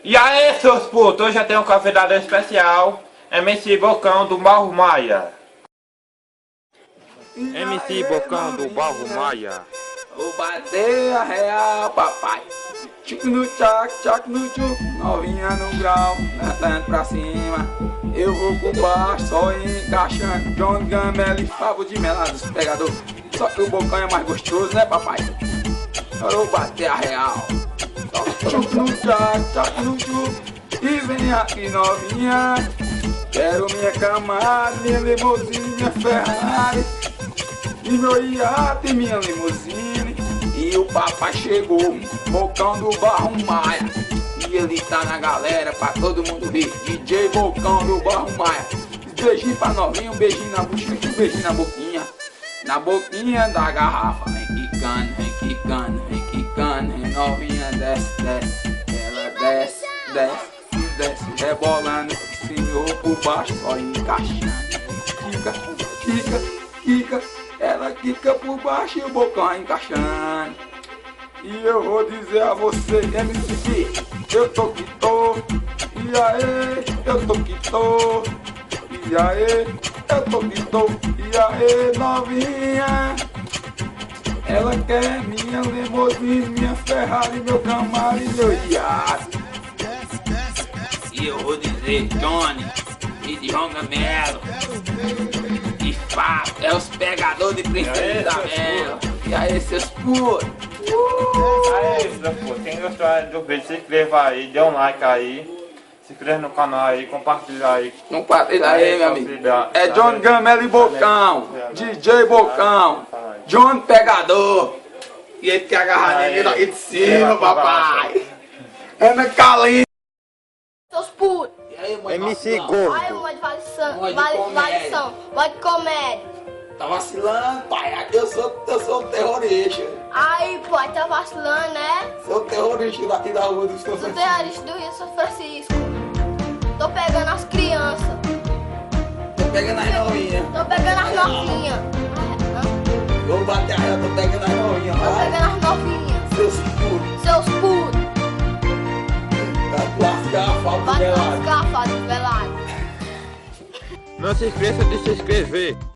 E aí, seus putos, hoje eu tenho um convidado especial, MC Bocão do Barro Maia. MC Bocão do Barro Maia. Vou bater a real, papai. Tchuc no tchac, tchac no tchuc. Novinha no grau, levando pra cima. Eu vou com baixo, só encaixando. John Gamel e Favo de melado dos pegador. Só que o Bocão é mais gostoso, né, papai? Eu vou bater a real. Tchuc no tchac, tchac no tchuc. E vem aqui, novinha. Quero minha camada, minha limousine, minha Ferrari. E meu iate, minha limusine. E o papai chegou, Bocão do Barro Maia. E ele tá na galera pra todo mundo ver. DJ Bocão do Barro Maia. Beijinho pra novinha, um beijinho na bochecha, um beijinho na boquinha. Na boquinha da garrafa. Vem quicando, vem quicando, vem quicando. Vem novinha, desce, desce. Ela desce, desce, desce. Rebolando por cima, eu vou por baixo, só encaixando. Quica, quica, quica. Ela quica por baixo e o Bocão encaixando. E eu vou dizer a você, MC, eu tô que tô. E aí, eu tô que tô. E aí, eu tô que tô. E aí, novinha. Ela quer minha limousine, minha Ferrari, meu Camaro e meu iate. E eu vou dizer, Johnny e de Rongamelo. E Fábio, é os pegadores de princesa Isabel. E aí, seus putos? Aí, seus putos, quem gostou do vídeo, se inscreva aí, dê um like aí. Se inscreva no canal aí, compartilha aí. Compartilha aí, meu amigo. É John Gamel e Bocão. DJ Bocão. John Pegador. E ele quer agarrar ninguém daqui de cima, papai. Ana Calinha. Seus putos. MC Aí, Gordo. mãe de valição, mãe de comédia. Tá vacilando, pai. Aqui eu sou terrorista. Aí, pô, tá vacilando, né? Sou terrorista daqui da rua dos Do terrorista do Rio São Francisco. Tô pegando as crianças. Tô pegando as novinhas. Tô pegando as novinhas. Vou bater a reta, tô pegando as novinhas. Tô Vai. pegando as novinhas. Seus putos. Seus putos. Vai lascar, falta Vai de velado. lascar, faz velado. Não se esqueça de se inscrever.